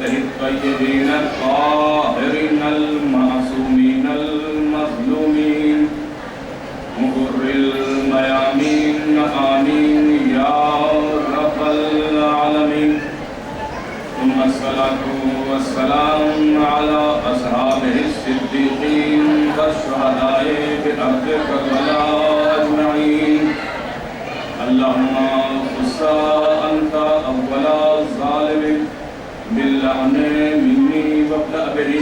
وملائكته الطيبين الطاهرين المعصومين المظلومين مغر الميامين آمين يا رب العالمين. ثم الصلاة والسلام على أصحابه الصديقين والشهداء بأرض كربلاء أجمعين. اللهم خص أنت أول الظالم باللعن مني وابدأ به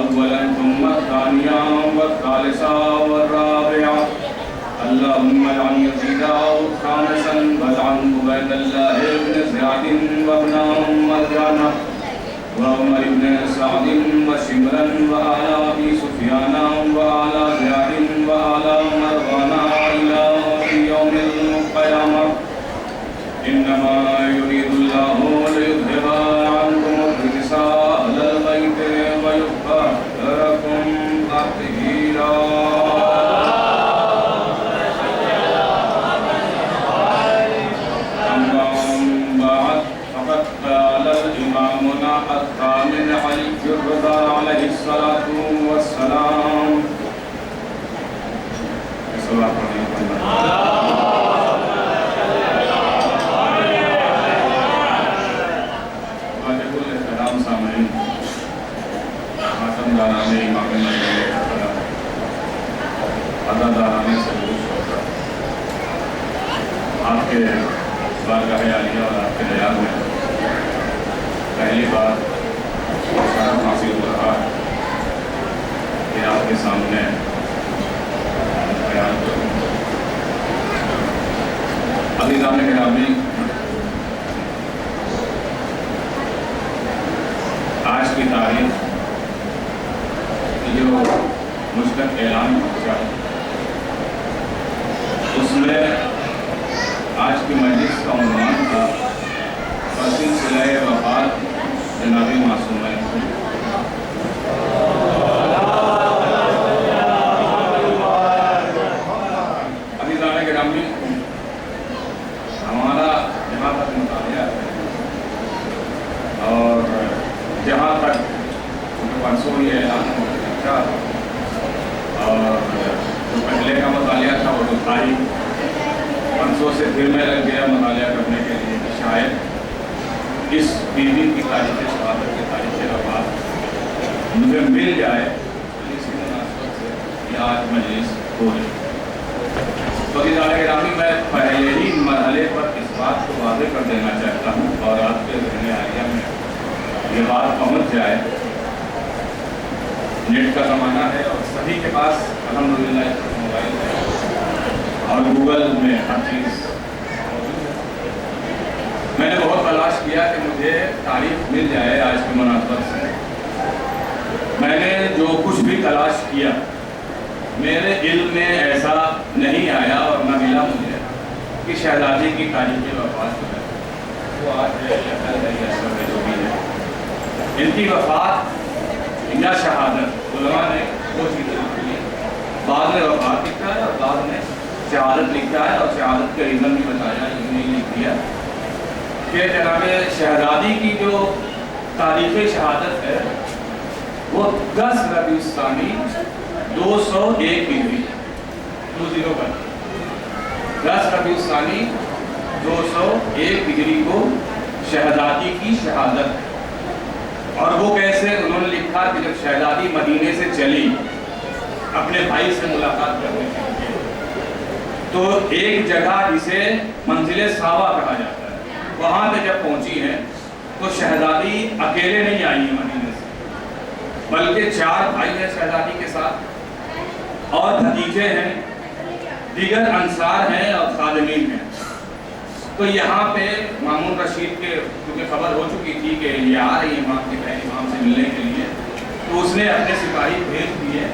أولا ثم الثانيا والثالثا والرابعا. اللهم لعن يزيد خامسا ولعن عبيد الله بن زياد وابن مرجان وعمر بن سعد وشمرا وآل أبي سفيان وآل زياد وآل مروان إلى يوم القيامة. إنما يريد الله ليذهب عنكم الرجس أهل البيت ويطهركم تطهيرا. إمامنا الثامن علي الرضا عليه الصلاة والسلام. واجب الاحترام سامعین، خاتم داران امام مجلس محترم، عزاداران سلوک شوکت، آپ کے بارگاہ عالیہ اور آپ کے دیار میں پہلی بار شرف حاصل ہو رہا ہے کہ آپ کے سامنے بیان کروں. عزیزان گرامی، آج کی تاریخ جو مجھ تک اعلان پہنچا اس میں آج کی مجلس کا عنوان تھا سلسلہ وفات جناب معصومہ. عزیزان گرامی، ہمارا جہاں تک مطالعہ ہے اور جہاں تک پرسوں یہ اعلان ہو چکا اور جو پہلے کا مطالعہ تھا وہ تو تھا ہی، پرسوں سے پھر میں لگ گیا مطالعہ کرنے کے لیے کہ شاید اس بیوی کی تاریخ شہادت کی تاریخ وفات مجھے مل جائے، اسی مناسبت سے یہ آج مجلس ہو رہی. تو عزیزان گرامی، میں پہلے ہی مرحلے پر اس بات کو واضح کر دینا چاہتا ہوں اور آپ کے ذہن عالیہ میں یہ بات پہنچ جائے. نیٹ کا زمانہ ہے اور سبھی کے پاس الحمدللہ موبائل ہے اور گوگل میں ہر چیز موجود ہے. میں نے بہت تلاش کیا کہ مجھے تاریخ مل جائے آج کی مناسبت سے. میں نے جو کچھ بھی تلاش کیا میرے علم میں ایسا نہیں آیا اور نہ ملا مجھے کہ شہزادی کی تاریخ وفات جو ہے وہ آج ہے یا کل ہے یا سب جو بھی ہے. ان کی وفات یا شہادت علماء نے وہ چیزیں لکھی ہیں. بعض نے وفات لکھا ہے اور بعض نے شہادت لکھا ہے اور شہادت کا ریزن بھی بتایا، یہ نہیں لکھ دیا کہ جناب شہزادی کی جو تاریخ شہادت ہے وہ 10 ربیع الثانی 201 ہجری 10 ربیع الثانی 201 ہجری کو شہزادی کی شہادت ہے. اور وہ کیسے انہوں نے لکھا کہ جب شہزادی مدینے سے چلی اپنے بھائی سے ملاقات کرنے کے لیے تو ایک جگہ جسے منزل ساوا کہا جاتا ہے وہاں پہ جب پہنچی ہے تو شہزادی اکیلے نہیں آئی ہیں مدینے سے بلکہ 4 بھائی ہیں شہزادی کے ساتھ اور بھتیجے ہیں، دیگر انصار ہیں اور خادمین ہیں. تو یہاں پہ مامون رشید کے کیونکہ خبر ہو چکی تھی کہ یہ آ رہی امام کے پہلے امام سے ملنے کے لیے تو اس نے اپنے سپاہی بھیج دیے.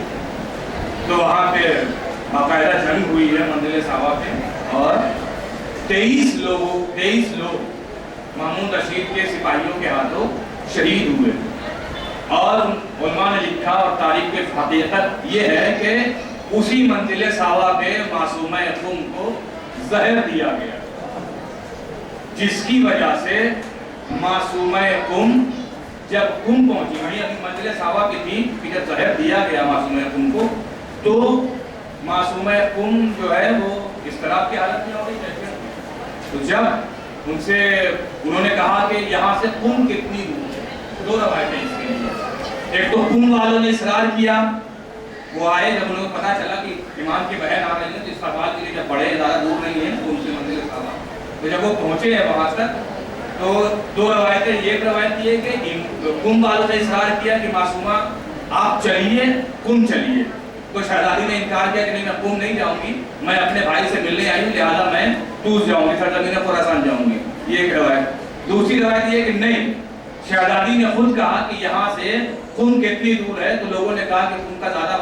تو وہاں پہ باقاعدہ جنگ ہوئی ہے منزل ساوا پہ اور 23 لوگ مامون رشید کے سپاہیوں کے ہاتھوں شہید ہوئے. اور علماء نے لکھا اور تاریخ کی حقیقت یہ ہے کہ اسی منزل ساوا پہ معصومہ قم کو زہر دیا گیا جس کی وجہ سے معصومہ قم جب کم پہنچی وہیں ابھی منزل صحابہ کی تھی کہ جب زہر دیا گیا معصومہ کم کو تو معصومہ کم جو ہے وہ اضطراب کی حالت میں ہو گئی. تو جب ان سے انہوں نے کہا کہ یہاں سے کم کتنی دور ہے, دو روایتیں اس کے لیے. ایک تو کم والوں نے اصرار کیا, وہ آئے جب انہوں کو پتا چلا کہ امام کی بہن آ رہی ہے تو استقبال کے لیے جب بڑے زیادہ دور نہیں ہیں تو ان سے منزل صحابہ, تو جب وہ پہنچے ہیں وہاں تک تو دو روایتیں. ایک روایت یہ ہے کہ کم والوں نے اصرار کیا کہ معصومہ آپ چلیے, کم چلیے. تو شہزادی نے انکار کیا کہ نہیں میں کم نہیں جاؤں گی, میں اپنے بھائی سے ملنے آئی ہوں لہٰذا میں طوس جاؤں گی, سرزمین خراسان جاؤں گی. یہ ایک روایت. دوسری روایت یہ کہ نہیں, شہزادی نے خود کہا کہ یہاں سے کم کتنی دور ہے, تو لوگوں نے کہا کہ کم کا زیادہ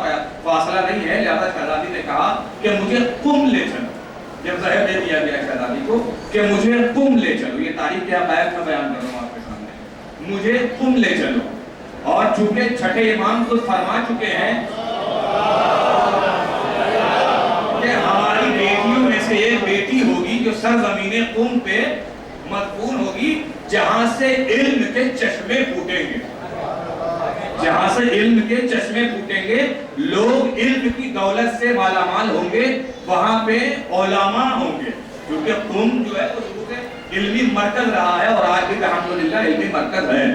فاصلہ نہیں ہے, لہٰذا شہزادی نے کہا کہ مجھے کم لے چلو. جب زہر دے دیا گیا شہزادی کو کہ مجھے کم لے چلو, یہ تاریخ کیا بیان میں بیان کر رہا ہوں آپ کے سامنے, مجھے کم لے چلو. اور چونکہ چھٹے امام خود فرما چکے ہیں کہ ہماری بیٹیوں میں سے ایک بیٹی ہوگی جو سرزمین قم پہ مدفون ہوگی جہاں سے علم کے چشمے پھوٹیں گے, جہاں سے علم کے چشمے پھوٹیں گے, لوگ علم کی دولت سے مالا مال ہوں گے, وہاں پہ علماء ہوں گے, کیونکہ قم جو ہے وہ شروع سے علمی مرکز رہا ہے اور آج بھی الحمدللہ علمی مرکز ہے.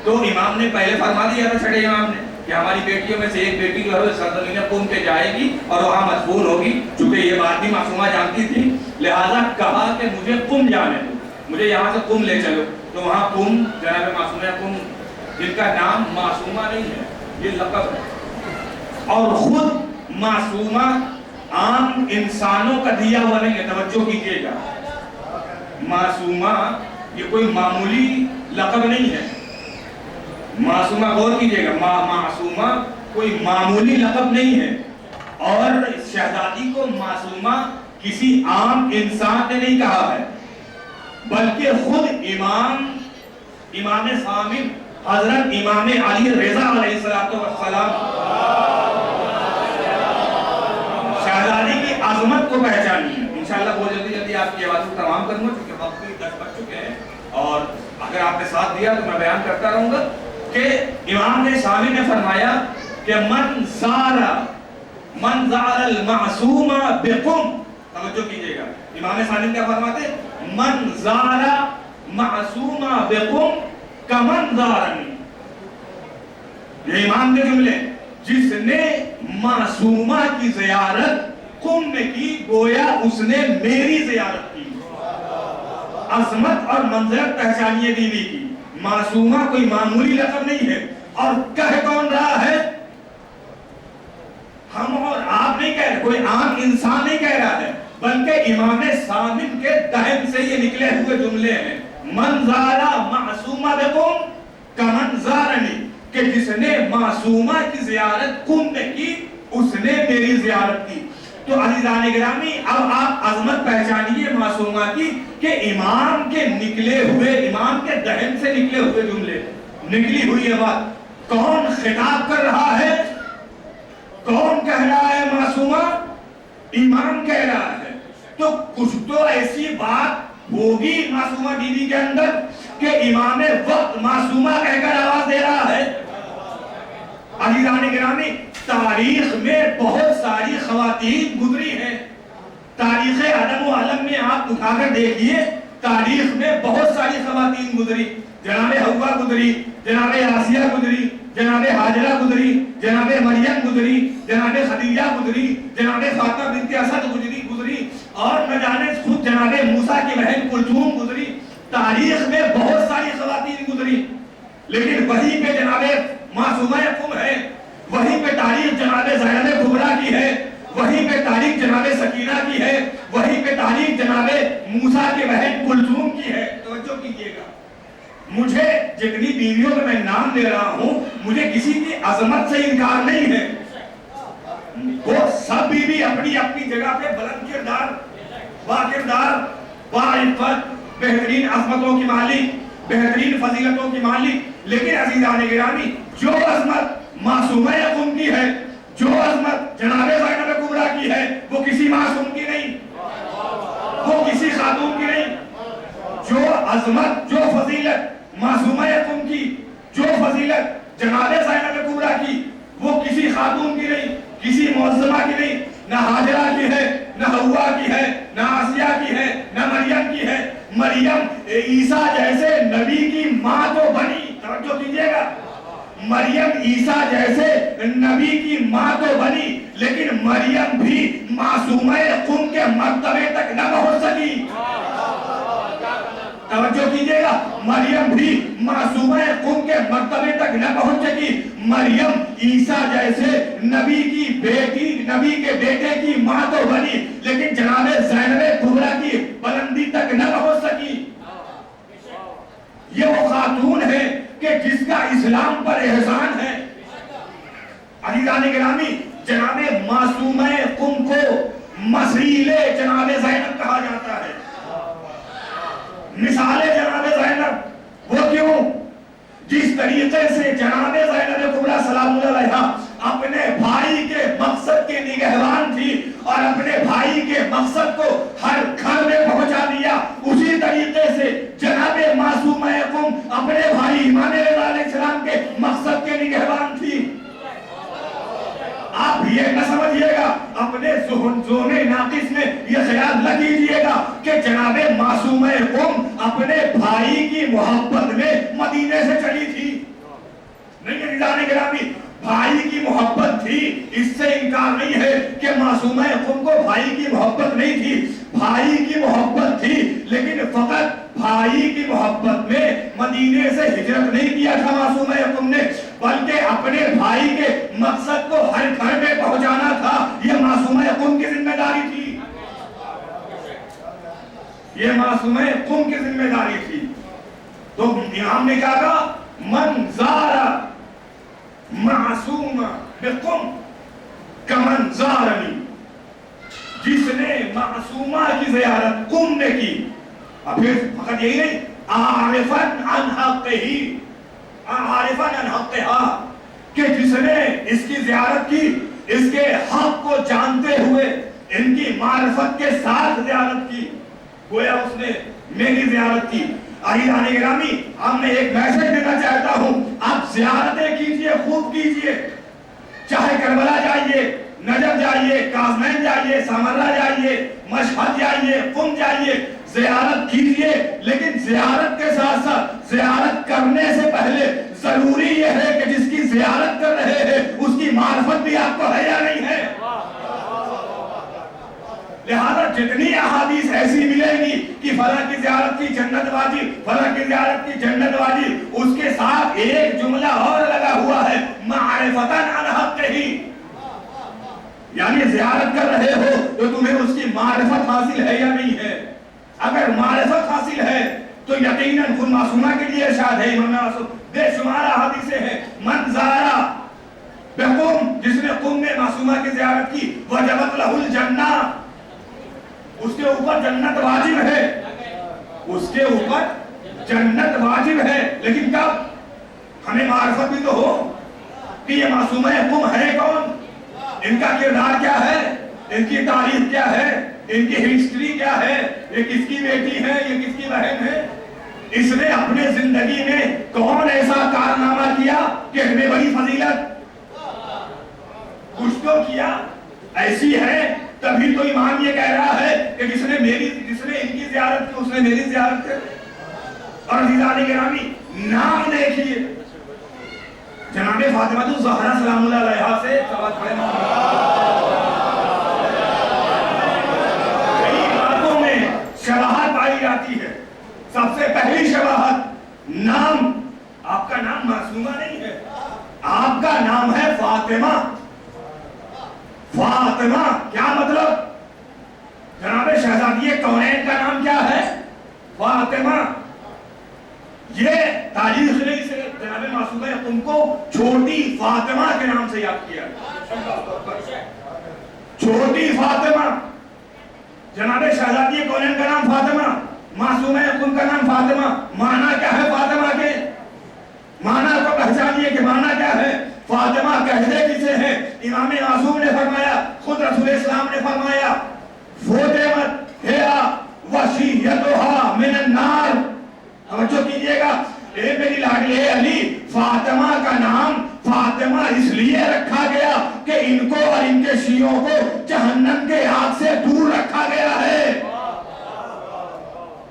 تو امام نے پہلے فرما دیا تھا چھٹے امام نے کہ ہماری بیٹیوں میں سے ایک بیٹی جو ہے سرزمین قم پہ جائے گی اور وہاں مدفون ہوگی. چونکہ یہ بات بھی معصومہ جانتی تھی, لہذا کہا کہ مجھے قم جانے دو, مجھے یہاں سے قم لے چلو. تو وہاں قم جناب معصومہ قم, جن کا نام معصومہ نہیں ہے, یہ لقب ہے, اور خود معصومہ عام انسانوں کا دیا ہوا نہیں ہے. توجہ کیجیے گا, معصومہ یہ کوئی معمولی لقب نہیں ہے. معصومہ غور کیجیے گا, معصومہ کوئی معمولی لقب نہیں ہے. اور شہزادی کو معصومہ کسی عام انسان نے نہیں کہا ہے, بلکہ خود امام ثامن حضرت امام علی رضا علیہ السلام شہزادی کی عظمت کو پہچانی ہے. انشاءاللہ بہت جلدی جلدی آپ کی آواز کو تمام کروں گا کیونکہ وقت بھی 10 بج چکے ہیں, اور اگر آپ نے ساتھ دیا تو میں بیان کرتا رہوں گا کہ امام ثامن نے فرمایا کہ من زار المعصوم بقم. توجہ کیجئے گا, امام ثامن کیا فرماتے ہیں, من زار معصوم بقم کمن زارنی. یہ امام کے جملے, جس نے معصومہ کی زیارت قم میں کی گویا اس نے میری زیارت کی. عظمت اور منزلت پہچانیے بیوی کی. معصومہ کوئی معمولی لقب نہیں ہے, اور کہہ کون رہا ہے, ہم اور آپ نہیں کہہ رہے, کوئی عام انسان نہیں کہہ رہا ہے, بلکہ امام ثامن کے دہن سے یہ نکلے ہوئے جملے ہیں. من زارا معصومہ بقم کمن زارنی, کہ جس نے معصومہ کی زیارت قم میں کی اس نے میری زیارت کی. تو عزیزان گرامی, اب آپ عظمت پہچانیے معصومہ کی کہ امام کے نکلے ہوئے, امام کے دہن سے نکلے ہوئے جملے, نکلی ہوئی یہ بات کون خطاب کر رہا ہے, کون کہہ رہا ہے معصومہ, امام کہہ رہا ہے. تو کچھ تو ایسی بات ہوگی معصومہ بیوی کے اندر کہ امام وقت معصومہ کہہ کر آواز دے رہا ہے. عزیزان گرامی, تاریخ میں بہت ساری خواتین گزری ہیں. تاریخ عدم و علم میں آپ اٹھا کر دیکھیے, تاریخ میں بہت ساری خواتین گزری. جناب حوا گزری, جناب آسیہ گزری, جناب حاجرہ گزری, جناب مریم گزری, جناب خدیجہ گزری, جناب فاطمہ بنت اسد گزری, اور نہ جانے خود جناب موسیٰ کی بہن کلثوم گزری. تاریخ میں بہت ساری خواتین گزری, لیکن وہیں پہ جناب معصومہ قم ہے, وہیں پہ تاریخ جناب زینب کبریٰ کی ہے, وہیں پہ تاریخ جناب سکینہ کی ہے, وہیں پہ تاریخ جناب موسیٰ کی بہن کلثوم کی ہے. توجہ کیجیے گا, مجھے جتنی بیویوں کا میں نام لے رہا ہوں مجھے کسی کی عظمت سے انکار نہیں ہے, وہ سب بیوی اپنی اپنی جگہ پہ بلند کردار, با کردار, با عفت, بہترین عظمتوں کی مالک, بہترین فضیلتوں کی مالک. لیکن عزیزان گرامی, جو عظمت معصومہ قم کی ہے, جو عظمت جناب زینب کبریٰ کی ہے, وہ کسی معصوم کی نہیں, وہ کسی خاتون کی نہیں. جو عظمت, جو فضیلت معصومہ قم کی, جو جناب زینب کبریٰ کی، وہ کسی خاتون کی نہیں، کسی معظمہ کی نہیں، نہ ہاجرہ کی ہے، نہ حوا کی ہے، نہ آسیہ کی ہے، نہ مریم کی ہے۔ مریم عیسیٰ جیسے نبی کی ماں تو بنی، توجہ کیجئے گا، مریم عیسیٰ جیسے نبی کی ماں تو بنی، لیکن مریم بھی معصومہ قم کے مرتبے تک نہ پہنچ سکی۔ توجہ کیجئے گا، مریم بھی معصومہ قم کے مرتبے تک نہ پہنچ سکی۔ مریم عیسیٰ جیسے نبی کی بیٹی، نبی کے بیٹے کی ماں تو بنی، لیکن جناب زینب کبریٰ کی بلندی تک نہ پہنچ سکی۔ یہ وہ خاتون ہے کہ جس کا اسلام پر احسان ہے۔ عزیزان گرامی، جناب معصومہ قم کو مسیل جناب زینب کہا جاتا ہے۔ مثال جناب زینب وہ کیوں؟ جس طریقے سے جناب زینب کبریٰ سلام اللہ علیہا اپنے بھائی کے مقصد کے نگہبان تھی اور اپنے بھائی کے مقصد کو ہر گھر میں پہنچا دیا، اسی طریقے سے جناب معصومہ قم اپنے بھائی امام رضا علیہ السلام کے مقصد کے نگہبان تھی۔ آپ یہ نہ سمجھئے گا، اپنے ذہن ناقص میں یہ خیال نہ کیجئے گا کہ جناب معصومہ قم اپنے بھائی کی محبت میں مدینے سے چلی تھی۔ نہیں عزیزان گرامی، بھائی کی محبت تھی، اس سے انکار نہیں ہے کہ معصومہ قم کو بھائی کی محبت نہیں تھی، بھائی کی محبت تھی، لیکن فقط بھائی کی محبت میں مدینے سے ہجرت نہیں کیا تھا معصومہ قم نے، بلکہ اپنے بھائی کے مقصد کو ہر گھر میں پہنچانا تھا۔ یہ معصومہ قم کی ذمہ داری تھی، یہ معصومہ قم کی ذمہ داری تھی۔ تو امام نے کہا تھا من زارا معصومہ بقم کمن زارنی، جس نے معصومہ کی زیارت قم نے کی، اور پھر فقط یہی نہیں، عارفاً عن حقہی، عارفاً عن حقہا، کہ جس نے اس کی زیارت کی، اس کے حق کو جانتے ہوئے، ان کی معرفت کے ساتھ زیارت کی، گویا اس نے میری زیارت کی۔ عزیزان گرامی، اب میں ایک میسج دینا چاہتا ہوں، آپ زیارتیں کیجئے، خوب کیجئے، چاہے کربلا جائیے، نجف جائیے، کاظمین جائیے، سامرہ جائیے، مشہد جائیے، قم جائیے، زیارت کیجئے، لیکن زیارت کے ساتھ ساتھ زیارت کرنے سے پہلے ضروری یہ ہے کہ جس کی زیارت کر رہے ہیں اس کی معرفت بھی آپ کو ہے یا نہیں ہے۔ لہذا جتنی احادیث ایسی ملیں گی کہ فلاں کی زیارت کی جنت واجب، فلاں کی زیارت کی جنت واجب، اس کے ساتھ ایک جملہ اور لگا ہوا ہے معرفتاً عن حقہی، یعنی زیارت کر رہے ہو تو تمہیں اس کی معرفت حاصل ہے یا نہیں ہے۔ اگر معرفت حاصل ہے تو یقیناً خود معصومہ کے لیے ارشاد ہے، امام معصوم بے شمار احادیث ہیں، من زارا بقم، جس نے قم میں معصومہ کی زیارت کی، وجبت لہ الجنہ، اس کے اوپر جنت واجب ہے، اس کے اوپر جنت واجب ہے، لیکن کب؟ ہمیں معرفت بھی تو ہو کہ یہ معصومہ قم ہے کون، ان کا کردار کیا ہے، ان کی تاریخ کیا ہے، ان کی ہسٹری کیا ہے، یہ کس کی بیٹی ہے، یہ کس کی بہن ہے، اس نے اپنے زندگی میں کون ایسا کارنامہ کیا کہ ہمیں بڑی فضیلت، کچھ تو کیا، ایسی ہے، تبھی تو امام یہ کہہ رہا ہے کہ جس نے ان کی زیارت کی اس نے میری زیارت کی۔ اور عزیزان گرامی، نام دیکھیے، جناب فاطمہ الزہرا سلام اللہ علیہا سے سوال پڑھے، کئی باتوں میں شباہت پائی جاتی ہے۔ سب سے پہلی شباہت، نام، آپ کا نام معصومہ نہیں ہے، آپ کا نام ہے فاطمہ۔ فاطمہ کیا مطلب؟ جناب شہزادی کونین کا نام کیا ہے؟ فاطمہ۔ یہ تاریخ نے اسے جناب معصومہ قم کو چھوٹی فاطمہ کے نام سے یاد کیا، چھوٹی فاطمہ۔ جناب شہزادی کونین کا نام فاطمہ، معصومہ قم کا نام فاطمہ۔ معنی کیا ہے فاطمہ کے؟ معنی کو پہچانیے کہ معنی کیا ہے۔ فاطمہ کہتے کسے ہیں؟ امام معصوم نے فرمایا، خود رسول اسلام نے فرمایا، فوتمت ہیا وشیتھا من النار۔ توجہ کیجئے گا، اے میری لاڈلے علی، فاطمہ کا نام فاطمہ اس لیے رکھا گیا کہ ان کو اور ان کے شیعوں کو جہنم کے آگ سے دور رکھا گیا ہے،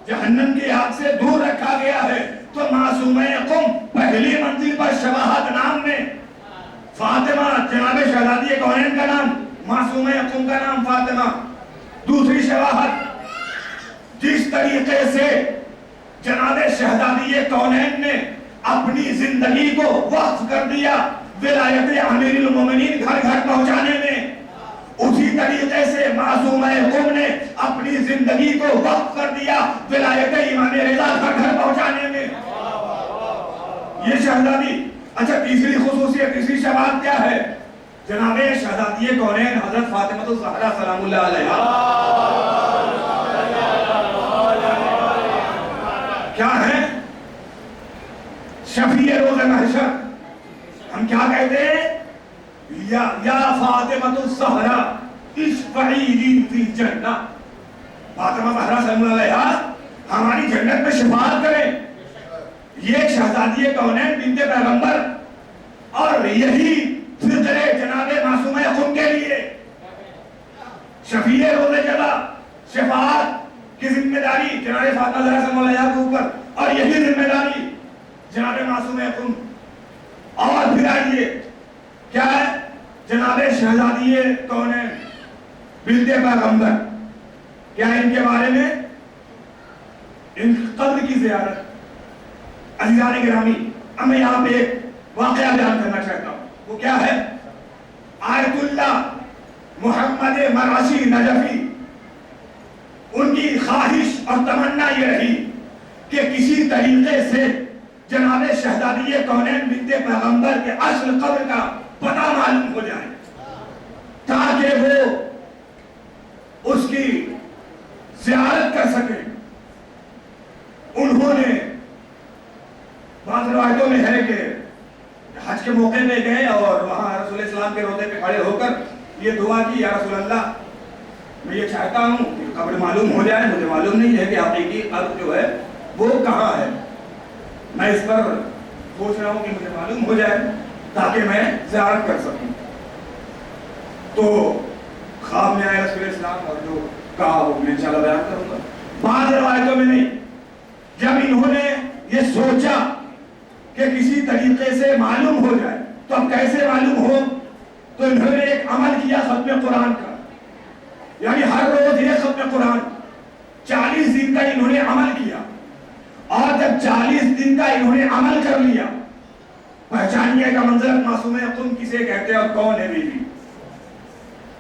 جہنم کی آگ سے دور رکھا گیا ہے۔ تو معصومہ قم پہلی منزل پر شباہت نام میں فاطمہ، جناب شہزادی کونین کا نام، معصومہ قم کا نام فاطمہ۔ دوسری شباہت، جس طریقے سے جناب شہزادی کونین نے اپنی زندگی کو وقف کر دیا ولایت امیر المومنین گھر گھر پہنچانے میں، اسی طریقے سے معصومہ قم نے اپنی زندگی کو وقف کر دیا ولایت امام رضا گھر گھر پہنچانے میں۔ یہ شہزادی۔ اچھا، تیسری خصوصیت، تیسری شباہت کیا ہے؟ جناب شہزادی کونین حضرت فاطمہ الزہرا سلام اللہ علیہا کیا ہے؟ شفیع روز محشر۔ ہم کیا کہتے ہیں؟ یا فاطمہ الزہرا اشفعی لی فی الجنہ، فاطمہ زہرا سلام اللہ علیہا ہماری جنت میں شفاعت کریں۔ یہ ایک شہزادی کونین بنت پیغمبر، اور یہی فکر جناب معصومہ قم کے لیے شفیع روز جزا، شفاعت کی ذمہ داری جناب فاطمہ زہرا سلام اللہ علیہا کے اوپر، اور یہی ذمہ داری جناب معصومہ قم۔ اور پھر آئیے کیا ہے؟ جناب شہزادی کونین بنت پیغمبر، کیا ان کے بارے میں؟ ان قبر کی زیارت۔ عزیزان گرامی، اب میں یہاں پہ ایک واقعہ بیان کرنا چاہتا ہوں، وہ کیا ہے؟ آیت اللہ محمد مرعشی نجفی، ان کی خواہش اور تمنا یہ رہی کہ کسی طریقے سے جناب شہزادی کونین بنت پیغمبر کے اصل قبر کا پتہ معلوم ہو جائے، تاکہ وہ اس کی زیارت کر سکیں۔ انہوں نے، بعض روایتوں میں ہے کہ حج کے موقع پہ گئے اور وہاں رسول اسلام کے روضے پہ کھڑے ہو کر یہ دعا کی، یا رسول اللہ میں یہ چاہتا ہوں کہ قبر معلوم ہو جائے، مجھے معلوم نہیں ہے کہ حقیقی قبر جو ہے وہ کہاں ہے، میں اس پر سوچ رہا ہوں کہ مجھے معلوم ہو جائے تاکہ میں زیارت کر سکوں۔ تو خواب میں آئے رسول اسلام اور جو کہا وہ میں انشاءاللہ بیان کروں گا۔ بعض روایتوں میں نہیں، جب انہوں نے یہ سوچا کہ کسی طریقے سے معلوم ہو جائے، تو اب کیسے معلوم ہو؟ تو انہوں نے ایک عمل کیا ختم قرآن کا، یعنی ہر روز یہ ختم قرآن 40 دن کا انہوں نے عمل کیا، اور جب 40 دن کا انہوں نے عمل کر لیا، پہچانیے کا منزلت معصومہ قم کسے کہتے ہیں اور کون ہے بیوی۔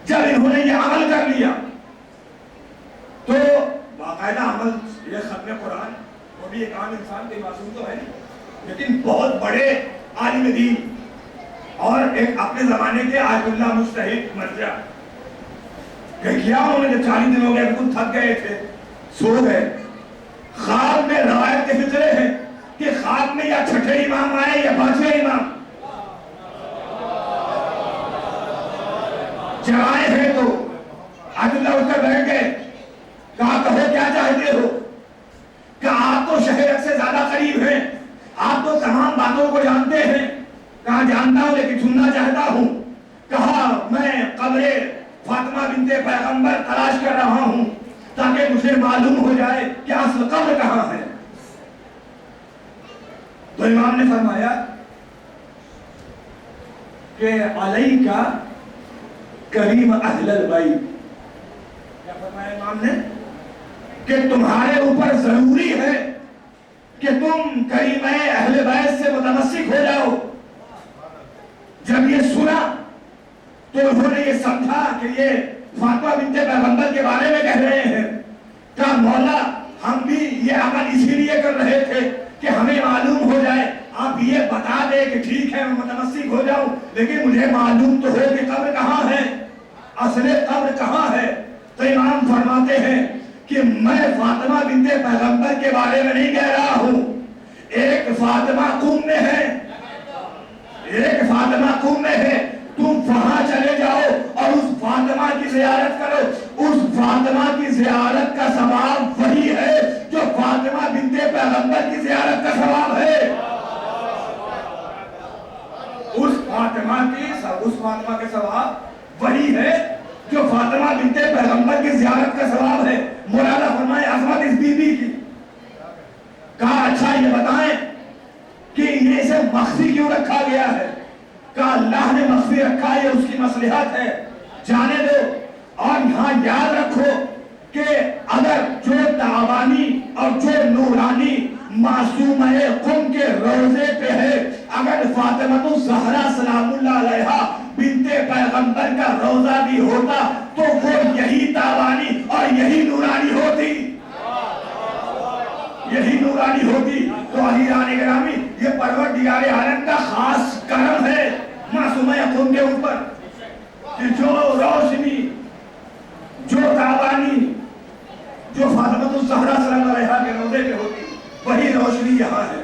جب انہوں نے یہ عمل کر لیا تو باقاعدہ عمل، یہ ختم قرآن، وہ بھی ایک عام انسان کے معصوم تو ہے نہیں، لیکن بہت بڑے عالم دین اور ایک اپنے زمانے کے آیت اللہ مجتہد مرجع، کہ کیا انہوں نے جب 40 دن ہو گئے خود تھک گئے تھے، سو گئے، خواب میں روایت کے فطرے ہیں کہ خواب میں یا چھٹے امام آئے یا 5ویں امام، جب آئے ہیں تو آیت اللہ اٹھ کر بیٹھ گئے، کہا کہو کیا چاہتے ہو؟ کہ آپ تو شہر سے زیادہ قریب ہیں، آپ تو تمام باتوں کو جانتے ہیں۔ کہا جانتا ہوں لیکن سننا چاہتا ہوں۔ کہا میں قبر فاطمہ بنت پیغمبر تلاش کر رہا ہوں تاکہ مجھے معلوم ہو جائے کہ اصل قبر کہاں ہے۔ تو امام نے فرمایا کہ علیک کریم اہل البیت، کیا فرمایا امام نے؟ کہ تمہارے اوپر ضروری ہے کہ تم کریم اہل بیت سے متمسک ہو جاؤ۔ جب یہ سنا تو انہوں نے یہ سمجھا کہ یہ فاطمہ بنت پیغمبر کے بارے میں کہہ رہے ہیں۔ کہا مولا ہم بھی یہ عمل اسی لیے کر رہے تھے کہ ہمیں معلوم ہو جائے، آپ یہ بتا دیں کہ ٹھیک ہے میں متمسک ہو جاؤں، لیکن مجھے معلوم تو ہو کہ قبر کہاں ہے، اصل قبر کہاں ہے۔ تو امام فرماتے ہیں کہ میں فاطمہ بنت پیغمبر کے بارے میں نہیں کہہ رہا ہوں، ایک فاطمہ قم میں ہے، ایک فاطمہ قم میں ہے، تم وہاں چلے جاؤ اور اس فاطمہ کی زیارت کرو۔ اس فاطمہ کی زیارت کا ثواب وہی ہے جو جو فاطمہ بنت پیغمبر کی زیارت کا ثواب ہے، اس فاطمہ کے ثواب وہی ہے جو فاطمہ بنت پیغمبر کی زیارت کا ثواب ہے۔ مولانا فرمائے عظمت اس بی بی کی، کہا اچھا یہ بتائیں کہ انہیں اسے مخفی کیوں رکھا گیا ہے؟ کہا اللہ نے مخفی رکھا ہے، اس کی مصلحت ہے، جانے دو۔ اور یہاں یاد رکھو کہ اگر جو تعبانی اور جو نورانی معصومہ قم کے روزے پہ ہے، اگر فاطمہ الزہرا سلام اللہ علیہا بنت پیغمبر کا روزہ بھی ہوتا تو وہ یہی تعبانی اور یہی نورانی ہوتی، یہی نورانی ہوتی۔ تو عزیزان گرامی، یہ پروردگار عالم کا خاص کرم ہے معصومہ قم کے اوپر کہ جو روشنی، جو تعبانی، جو فاطمہ الزہرا صلی اللہ علیہ کے روزے پہ ہوتی، وہی روشنی یہاں ہے۔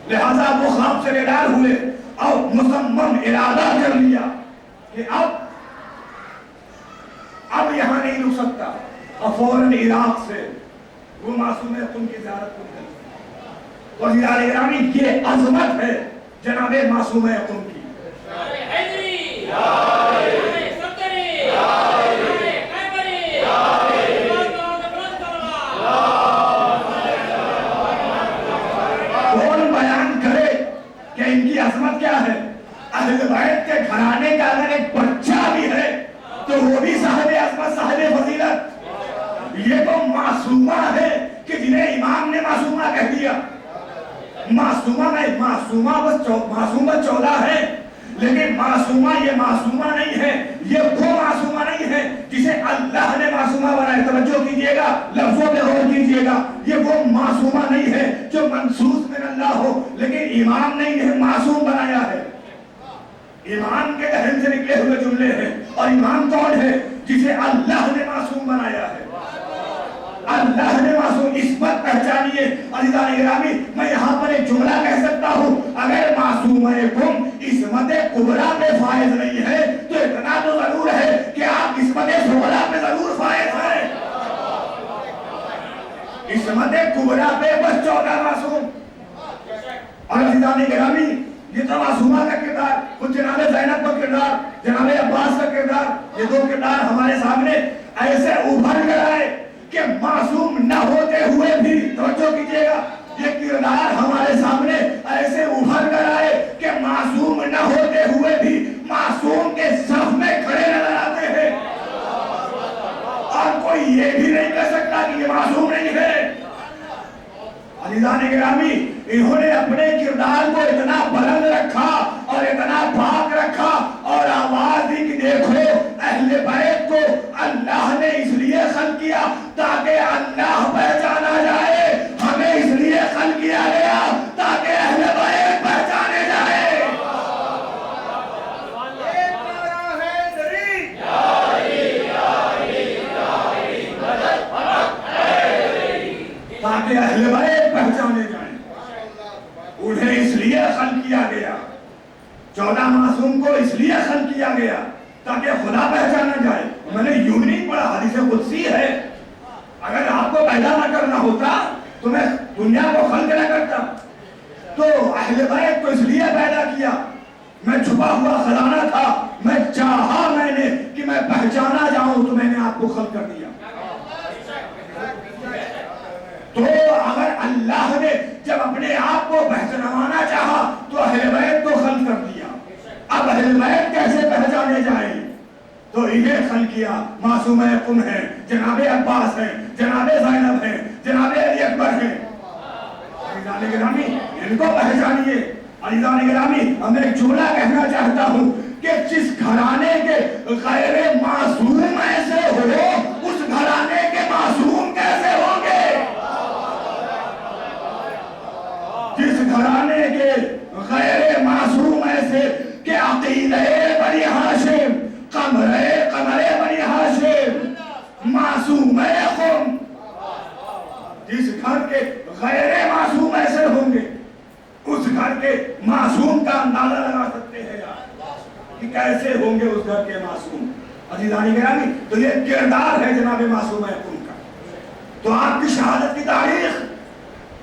لہذا وہ خواب سے بیدار ہوئے اور مصمم ارادہ کر لیا کہ اب یہاں نہیں رک سکتا، اور فوراً عراق سے وہ معصومہ قم کی زیارت کو نکل گئے۔ وزیران گرامی، یہ عظمت ہے جناب معصومہ قم کی۔ کون بیان کرے کہ ان کی عظمت کیا ہے؟ اہل بیت کے گھرانے کا اگر ایک بچہ بھی ہے تو وہ بھی صاحب عظمت، صاحب فضیلت۔ یہ تو معصومہ ہے کہ جنہیں امام نے معصومہ کہہ دیا۔ معصومہ بس 14 ہے، لیکن معصومہ یہ معصومہ نہیں ہے، یہ وہ معصومہ نہیں ہے جسے اللہ نے معصومہ بنایا۔ توجہ کیجئے گا، لفظوں پہ غور کیجئے گا، یہ وہ معصومہ نہیں ہے جو منصوص من اللہ ہو، لیکن امام نے انہیں معصوم بنایا ہے۔ امام کے ذہن سے نکلے ہوئے جملے ہیں، اور امام کون ہے؟ جسے اللہ نے معصوم بنایا ہے۔ اللہ نے معصوم، عصمت پہچانیے عزیزان گرامی۔ میں یہاں پر ایک جملہ کہہ سکتا ہوں، اگر معصومہ قم عصمت کبریٰ پہ فائز نہیں ہے تو اتنا تو ضرور ہے کہ آپ عصمت صغریٰ پہ ضرور فائز ہیں۔ عصمت کبریٰ پہ بس 14 معصوم۔ اور عزیزان گرامی، یہ تو معصومہ کا کردار، خود جناب زینب کا کردار، جناب عباس کا کردار، یہ دو کردار ہمارے سامنے ایسے ابھر کر آئے کہ معصوم نہ ہوتے ہوئے بھی، توجہ کیجئے گا، یہ کردار ہمارے سامنے ایسے ابھر کر آئے کہ معصوم نہ ہوتے ہوئے بھی معصوم کے صف میں کھڑے نظر آتے ہیں، اور کوئی یہ بھی نہیں کہہ سکتا کہ یہ معصوم نہیں ہے۔ عزیزان گرامی، انہوں نے اپنے کردار کو اتنا بلند رکھا اور اتنا پاک رکھا، اور آواز دی کہ دیکھو اہل بیت کو اللہ نے اس لیے خلق کیا تاکہ اللہ پہچانا جائے، ہمیں اس لیے خلق کیا گیا تاکہ اہل بیت پہچانے جائے۔ تاکہ اہل بیت پہچانے جائیں، انہیں اس لیے خلق کیا گیا۔ 14 معصوم کو اس لیے خلق کیا گیا تاکہ خدا پہچانا جائے۔ میں نے یوں نہیں پڑھا، حدیث قدسی ہے، اگر آپ کو پیدا نہ کرنا ہوتا تو میں دنیا کو خلق نہ کرتا۔ تو اہل بیت کو اس لیے پیدا کیا، میں چھپا ہوا خزانہ تھا، میں چاہا میں نے کہ میں پہچانا جاؤں تو میں نے آپ کو خلق کر دیا۔ تو اگر اللہ نے جب اپنے آپ کو پہچانوانا چاہا تو اہل بیت کو خلق کر دیا۔ اب اہل بیت کیسے پہچانے جائیں؟ تو انہیں خلق کیا۔ معصومہ قم ہیں، جناب عباس ہیں، جناب زینب ہیں، جناب علی اکبر ہیں۔ عزیزان گرامی، ان کو پہچانیے۔ عزیزان گرامی، میں ایک جملہ کہنا چاہتا ہوں کہ جس گھرانے کے غیر معصوم ایسے ہو، اس گھرانے کے معصوم کیسے ہوں گے؟ جس گھرانے کے غیر معصوم ایسے کہ عقیلہ بنی ہاشم، قمر بنی ہاشم، معصوم قم، جس گھر کے غیر معصوم ایسے ہوں گے، اس گھر کے معصوم کا اندازہ لگا سکتے ہیں کہ کیسے ہوں گے اس گھر کے معصوم۔ عزیزانی گرامی، تو یہ کردار ہے جناب معصومہ قم کا۔ تو آپ کی شہادت کی تاریخ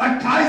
28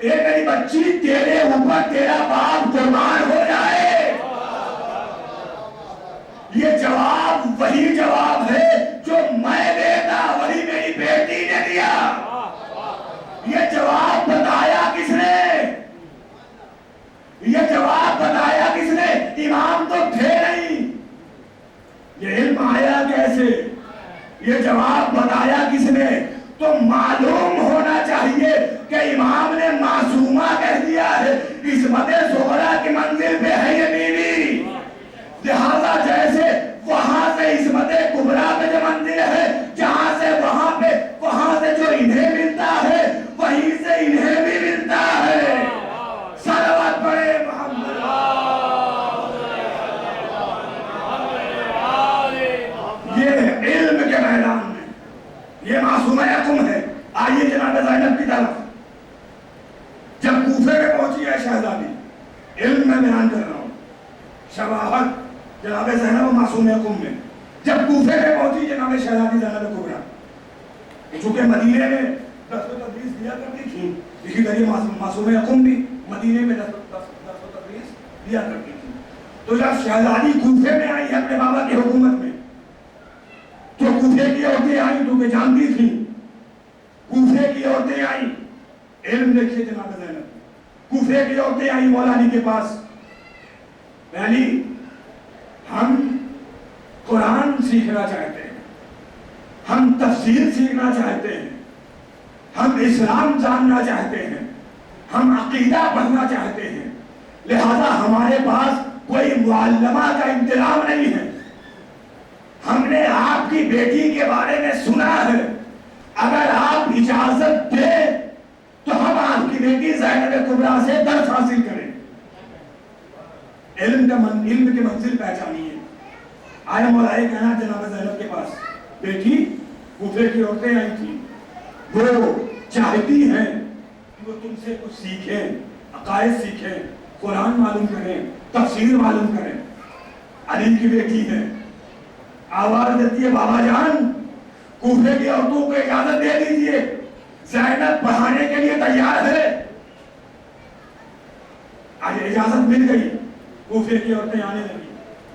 اے میری بچی تیرے اوپر تیرا باپ قربان ہو جائے. یہ جواب وہی جواب ہے جو میں دیتا وہی میری بیٹی نے دیا. یہ جواب بتایا کس نے؟ یہ جواب بتایا کس نے؟ امام تو تھے نہیں. یہ علم آیا کیسے؟ یہ جواب بتایا کس نے؟ تو معلوم ہونا چاہیے کہ امام نے معصومہ کہہ دیا ہے. عصمت زہرا کی منزل پہ ہے یہ بیوی. لہذا جیسے وہاں سے عصمت کبریٰ پہ جو منزل ہے، جہاں سے وہاں سے جو انہیں ملتا ہے وہیں سے انہیں بھی ملتا ہے. صلوات پڑھے محمد. یہ علم کے میدان میں یہ معصومہ یقم ہے. آئیے جناب زینب کی طرف. جب کوفے میں پہنچی ہے شہزادی، علم میں بیان کر رہا ہوں، شباہت جناب زینب معصومہ یقم میں جب کوفے میں پہنچی جناب شہزادی زینب کبریٰ، چونکہ مدینے میں درس و تدریس دیا کرتی تھی، اسی طرح معصومہ یقم بھی مدینے میں درس و تدریس دیا کرتی تھی. تو جب شہزادی کوفے میں آئی اپنے بابا کی حکومت میں، تو کوفے کی عورتیں آئیں تو کہ جانتی تھیں. کوفے کی عورتیں آئیں، علم دیکھیے جناب زینب، کوفے کی عورتیں آئیں مولا کے پاس. پہلی، ہم قرآن سیکھنا چاہتے ہیں، ہم تفسیر سیکھنا چاہتے ہیں، ہم اسلام جاننا چاہتے ہیں، ہم عقیدہ پڑھنا چاہتے ہیں. لہذا ہمارے پاس کوئی معلمہ کا انتظام نہیں ہے. ہم نے آپ کی بیٹی کے بارے میں سنا ہے، اگر آپ اجازت دیں تو ہم آپ کی بیٹی زینب کبریٰ سے درس حاصل کریں. علم کی منزل پہچانی ہے. آئے مولائے کہنا جناب زینب کے پاس، بیٹی کوفے کی عورتیں آئی تھیں، وہ چاہتی ہیں کہ وہ تم سے کچھ سیکھیں، عقائد سیکھیں، قرآن معلوم کریں، تفسیر معلوم کریں. علی کی بیٹی ہے، آواز دیتی ہے بابا جان کوفے کی عورتوں کو اجازت دے دیجئے، زینب پڑھانے کے لیے تیار ہے. آج اجازت مل گئی، کوفے کی عورتیں آنے لگی.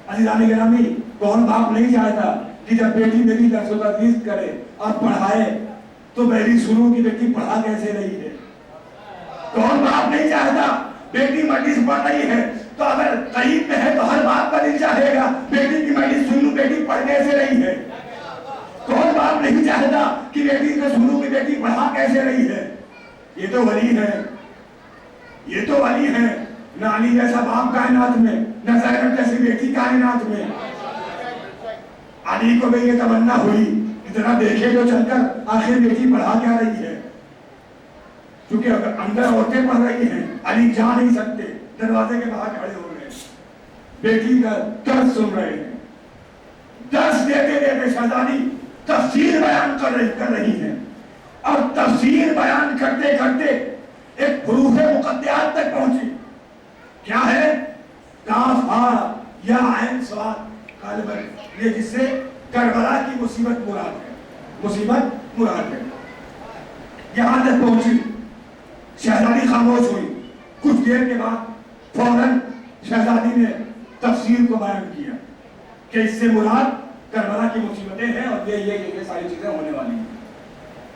عزیزان گرامی، کون باپ نہیں چاہتا کہ جب بیٹی میری درس و تدریس کرے اور پڑھائے تو میری سنو کی بیٹی پڑھا کیسے رہی ہے؟ کون باپ نہیں چاہتا؟ بیٹی مجلس پڑھ رہی ہے تو اگر قریب میں ہے تو ہر باپ کا دل چاہے گا بیٹی کی مجلس سن لوں، بیٹی پڑھ کیسے رہی ہے. کون باپ نہیں چاہتا کہ بیٹی کو سنوں کہ بیٹی پڑھا کیسے رہی ہے. یہ تو ولی ہے، یہ تو ولی ہے. نہ علی جیسا باپ کائنات میں، نہ زینب جیسی بیٹی کائنات میں. علی کو بھی یہ تمنا ہوئی کہ ذرا دیکھے تو چل کر آخر بیٹی پڑھا کیا رہی ہے. کیونکہ اگر اندر عورتیں پڑھ رہی ہیں، علی جا نہیں سکتے، دروازے کے باہر کھڑے ہو گئے، بیٹی کا درس سن رہے ہیں. درس دیتے دیتے شہزادی تفسیر بیان کر رہی ہیں، اور تفسیر بیان کرتے کرتے ایک حروف مقطعات تک پہنچی. کیا ہے؟ کاف ہا یا عین صاد غالباً یہ جس سے کربلا کی مصیبت مراد ہے، مصیبت مراد ہے. یہاں تک پہنچی، شہزادی خاموش ہوئی. کچھ دیر کے بعد فوراً شہزادی نے تفسیر کو بیان کیا کہ اس سے مراد کربلا کی مصیبتیں ہیں اور یہ ساری چیزیں ہونے والی ہیں.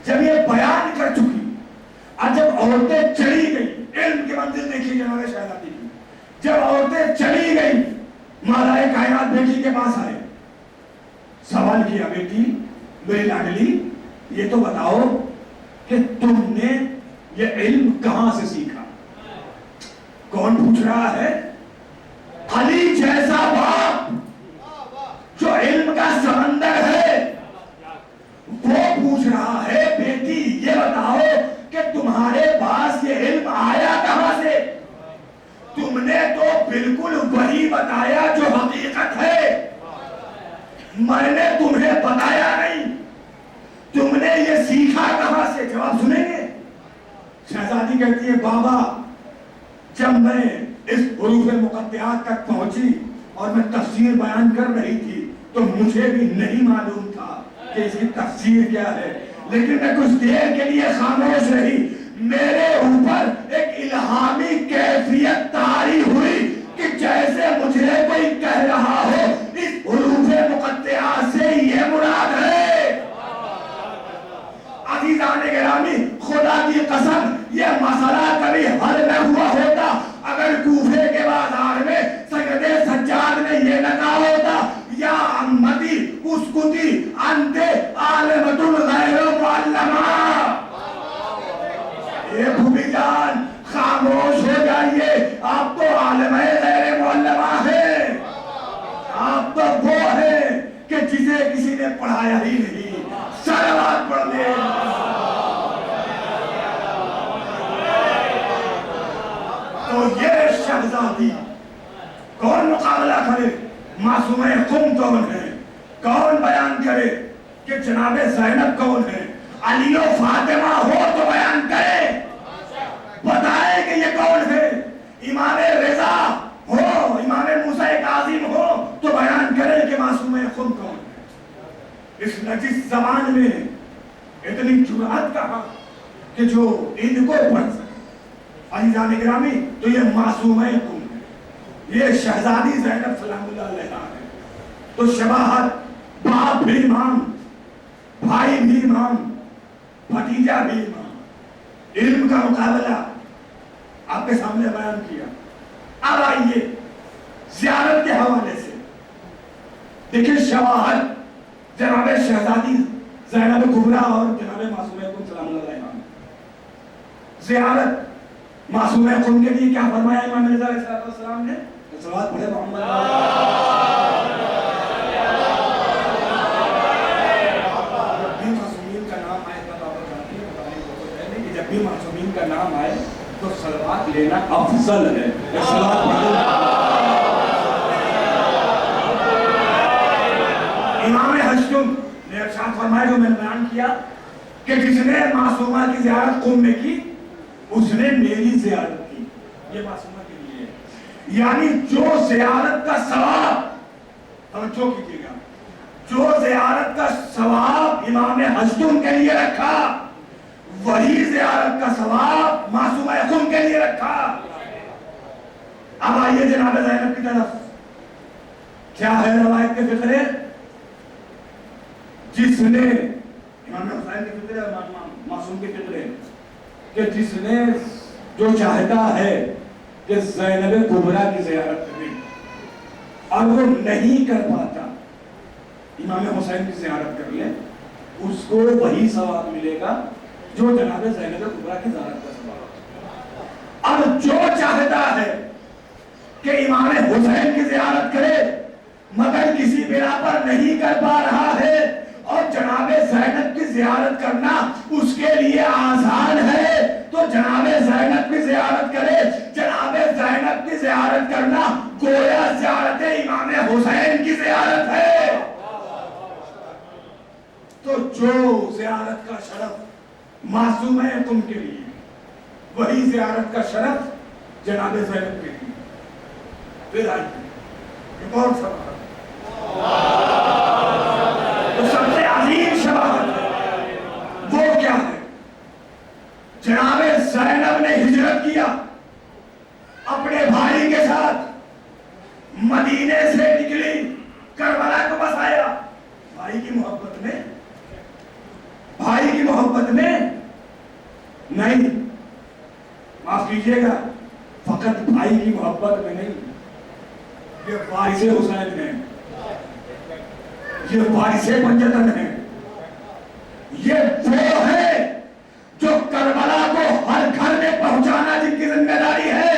جب یہ بیان کر چکی اور جب عورتیں چلی گئی، علم کی منزل دیکھی جناب شہزادی کی، جب عورتیں چلی گئی مالائے کائنات بیٹی کے پاس آئے، سوال کیا بیٹی میری لاڈلی یہ تو بتاؤ کہ تم نے یہ علم کہاں سے سیکھا؟ کون پوچھ رہا ہے؟ علی جیسا باپ جو علم کا سمندر ہے وہ پوچھ رہا ہے بیٹی یہ بتاؤ کہ تمہارے پاس یہ علم آیا کہاں سے؟ تم نے تو بالکل وہی بتایا جو حقیقت ہے، میں نے تمہیں بتایا نہیں. تم نے یہ سیکھا کہاں سے؟ جواب سنیں گے. شہزادی کہتی ہے بابا جب میں اس حروف مقطعات تک پہنچی اور میں تفسیر بیان کر رہی تھی تو مجھے بھی نہیں معلوم تھا کہ اس کی تفسیر کیا ہے، لیکن میں کچھ دیر کے لیے خاموش رہی. میرے اوپر ایک الہامی کیفیت طاری ہوئی کہ جیسے مجھے کوئی کہہ رہا ہو اس حروف مقطعات سے یہ مراد ہے۔ عزیزان گرامی، خدا کی قسم یہ مسئلہ کبھی حل نہ ہوا ہوتا اگر کوفے کے بازار میں سید سجاد نے یہ نہ کہا ہوتا یا امتی اسکتی انت عالمۃ غیر معلمہ۔ اے بھوبی جان خاموش ہو جائیے، آپ تو عالم غیر معلمہ ہے، آپ تو وہ ہے کہ جسے کسی نے پڑھایا ہی نہیں۔ صلوات پڑھ لیں۔ تو یہ شہزادی کون مقابلہ کرے؟ معصومہ قم کون ہے؟ کون بیان کرے کہ جناب زینب کون ہے؟ علی و فاطمہ ہو تو بیان کرے، بتائے کہ یہ کون ہے۔ امام رضا ہو، امام موسیٰ کاظم ہو تو بیان کرے کہ معصومہ قم کون ہے۔ اس نجس زمان میں اتنی جرأت کہاں کہ جو ان کو پڑھ سکے۔ عزیزان گرامی، تو یہ معصومہ قم ہے، یہ شہزادی زینب سلام اللہ علیہا ہے۔ تو شباہت، باپ بھی امام، بھائی بھی امام، بھتیجا بھی امام، علم کا مقابلہ آپ کے سامنے بیان کیا۔ اب آئیے زیارت کے حوالے سے دیکھیں شواہد جناب شہزادی زینب کبریٰ اور جناب معصومہ قم سلام اللہ علیہا۔ زیارت معصومہ قم کے لیے کیا فرمایا امام رضا علیہ السلام نے؟ صلوات پڑھے محمد۔ جب بھی معصومین کا نام آئے جب بھی معصومین کا نام آئے تو صلوات لینا افضل ہے۔ صلوات پڑھے۔ امام ہشتم نے ارشاد فرمایا جو میں نے بیان کیا کہ جس نے معصومہ کی زیارت قم میں کی اس نے میری زیارت کی۔ یہ معصومہ کے لیے ہے، یعنی جو زیارت کا ثواب، توجہ کیجیے گا، جو زیارت کا ثواب امام ہشتم کے لیے رکھا وہی زیارت کا ثواب معصومہ قم کے لیے رکھا۔ اب آئیے جناب زینب کی طرف، کیا ہے روایت کے فقرے؟ جس نے امام حسین کے فقرے اور معصوم کے فقرے کہ جس نے جو چاہتا ہے کہ زینب کبریٰ کی زیارت کرے اور وہ نہیں کر پاتا امام حسین کی زیارت کر لے، اس کو وہی ثواب ملے گا جو جناب زینب کبریٰ کی زیارت کا ثواب۔ اب جو چاہتا ہے کہ امام حسین کی زیارت کرے مگر کسی بنا پر نہیں کر پا رہا ہے اور جناب زینب کی زیارت کرنا اس کے لیے آسان ہے تو جناب زینب کی زیارت کرے۔ جناب زینب کی زیارت کرنا گویا زیارت امام حسین کی زیارت ہے۔ تو جو زیارت کا شرف معصومہ قم کے لیے وہی زیارت کا شرف جناب زینب کے لیے۔ پھر آئیے ایک اور سوال، تو سب سے عظیم شباہت ہے وہ کیا ہے؟ جناب زینب نے ہجرت کیا اپنے بھائی کے ساتھ، مدینے سے نکلی، کربلا کو بسایا۔ بھائی کی محبت میں، بھائی کی محبت میں نہیں، معاف کیجئے گا، فقط بھائی کی محبت میں نہیں، یہ وارث حسین ہے، یہ وارث پنجتن ہے، یہ وہ ہے جو کربلا کو ہر گھر میں پہنچانا جن کی ذمہ داری ہے۔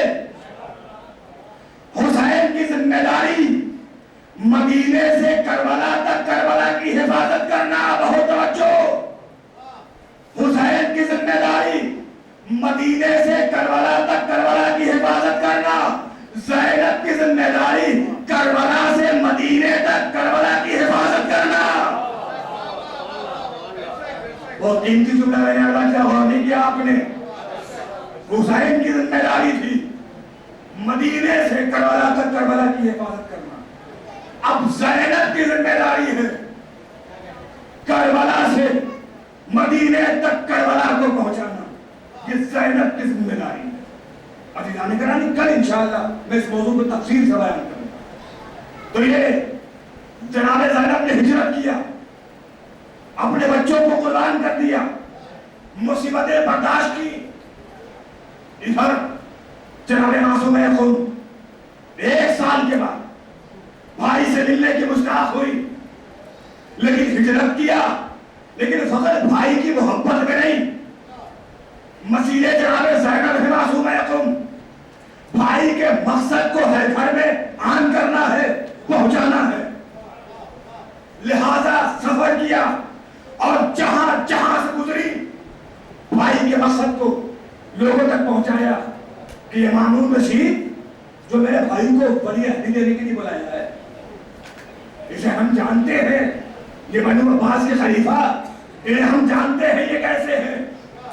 حسین کی ذمہ داری مدینے سے کربلا تک کربلا کی حفاظت کرنا، بہت توجہ، حسین کی ذمہ داری مدینے سے کربلا تک کربلا کی حفاظت کرنا، زینب کی ذمہ داری کربلا سے مدینے تک کربلا کی حفاظت کرنا۔ وہ قیمتی جملہ میں نے ادا کیا اور نہیں کیا آپ نے؟ حسین کی ذمہ داری تھی مدینے سے کربلا تک کربلا کی حفاظت کرنا، اب زینب کی ذمہ داری ہے کربلا سے مدینے تک کربلا کو پہنچانا، یہ زینب کی ذمہ داری ہے۔ عزیزان گرامی کل انشاءاللہ میں اس موضوع کو تفصیل سے بیان کروں گا۔ تو یہ جناب زینب نے ہجرت کیا، اپنے بچوں کو قربان کر دیا، مصیبتیں برداشت کی۔ ادھر جناب معصومہ خود 1 سال کے بعد بھائی سے ملنے کی مشتاق ہوئی، لیکن ہجرت کیا، لیکن فقط بھائی کی محبت میں نہیں، مسیرے جناب زینب ہے معصومہ خود بھائی کے مقصد کو ہے گھر میں عام کرنا ہے، پہنچانا ہے، لہذا سفر کیا اور جہاں جہاں سے گزری بھائی کے مقصد کو لوگوں تک پہنچایا کہ یہ مامون رشید جو میرے بھائی کو ولی عہدی دینے کے لیے بلایا ہے، اسے ہم جانتے ہیں، یہ بنو عباس کے خلیفہ، انہیں ہم جانتے ہیں یہ کیسے ہیں،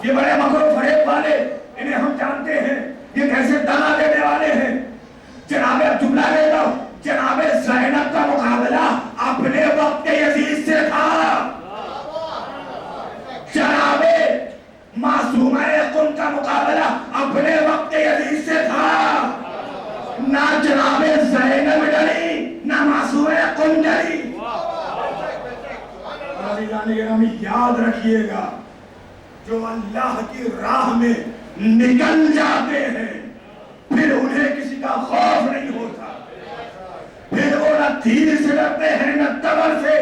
یہ بڑے مکر و فریب والے، انہیں ہم جانتے ہیں یہ کیسے دغا دینے والے ہیں۔ جناب جملہ لے لو، جناب زینب کا مقابلہ اپنے وقت یزید سے تھا، جناب معصومہ قم کا مقابلہ اپنے وقت یزید سے تھا۔ نہ جناب زینب ڈری، نہ معصومہ قم ڈری۔ یاد رکھیے گا، جو اللہ کی راہ میں نکل جاتے ہیں پھر انہیں کسی کا خوف نہیں ہوتا، پھر وہ نہ تیر سے ڈرتے ہیں، نہ تبر سے،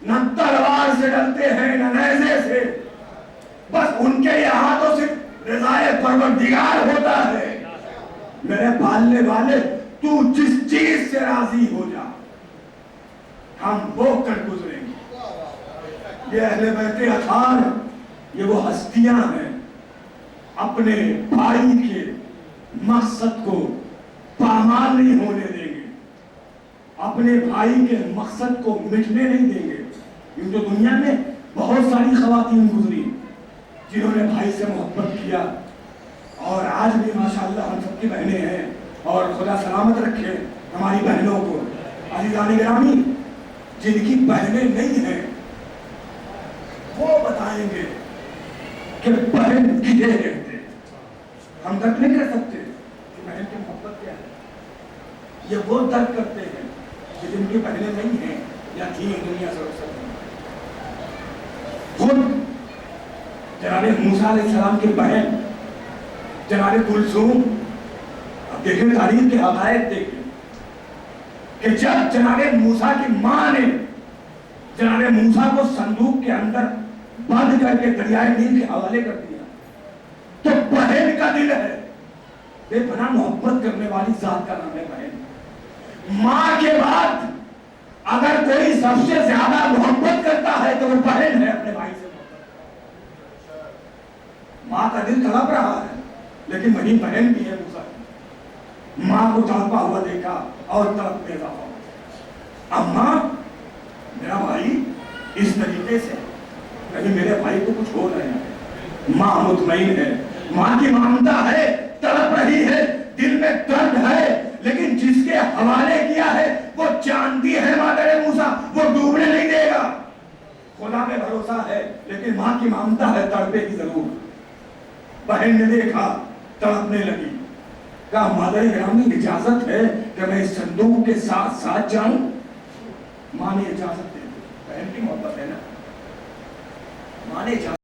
نہ تلوار سے ڈرتے ہیں، نہ نیزے سے، بس ان کے یہاں تو صرف رضائے پروردگار ہوتا ہے۔ میرے پالنے والے، تو جس چیز سے راضی ہو جا، ہم وہ کر گزریں گے۔ یہ اہل بیت اطہار، یہ وہ ہستیاں ہیں، اپنے بھائی کے مقصد کو پامال نہیں ہونے دیں گے، اپنے بھائی کے مقصد کو مٹنے نہیں دیں گے۔ کیونکہ دنیا میں بہت ساری خواتین گزری جنہوں نے بھائی سے محبت کیا، اور آج بھی ماشاءاللہ ہم سب کی بہنیں ہیں، اور خدا سلامت رکھے ہماری بہنوں کو۔ عزیزان گرامی، جن کی بہنیں نہیں ہیں وہ بتائیں گے کہ بہن کسے کہتے ہیں۔ ہم درک نہیں کر سکتے کہ بہن کی محبت کیا ہے، یہ وہ درک کرتے ہیں کہ جن کی بہنیں نہیں ہیں یا تھیں دنیا سے رخصت۔ خود جناب موسیٰ علیہ السلام کی بہن جناب کلثوم، اب دیکھیں تاریخ کے حقائق دیکھیں کہ جب جناب موسیٰ کی ماں نے جناب موسیٰ کو صندوق کے اندر بند کر کے دریائے نیل کے حوالے کر دیا، تو بہن کا دل ہے، بے پناہ محبت کرنے والی ذات کا نام ہے بہن۔ ماں کے بعد اگر کوئی سب سے زیادہ محبت کرتا ہے تو وہ بہن ہے، اپنے بھائی سے محبت۔ ماں کا دل تڑپ رہا ہے، لیکن وہی بہن بھی ہے موسیٰ کی۔ ماں کو تڑپا ہوا دیکھا اور تڑپ میں اضافہ ہوا۔ اب ماں، میرا بھائی اس طریقے سے کہیں میرے بھائی کو کچھ ہو رہا ہے۔ ماں مطمئن ہے، ماں کی ممتا ہے، تڑپ رہی ہے، دل میں درد ہے، لیکن جس کے حوالے کیا ہے وہ جانتی ہے مادر موسیٰ وہ ڈوبنے نہیں دے گا۔ خدا میں بھروسہ ہے، لیکن ماں کی ممتا ہے، تڑپے کی ضرور۔ بہن نے دیکھا، تڑپنے لگی، کہا مادر گرامی اجازت ہے کہ میں اس صندوق کے ساتھ ساتھ جاؤں؟ ماں نے اجازت دے دی، بہن کی محبت ہے نا، ماں نے اجازت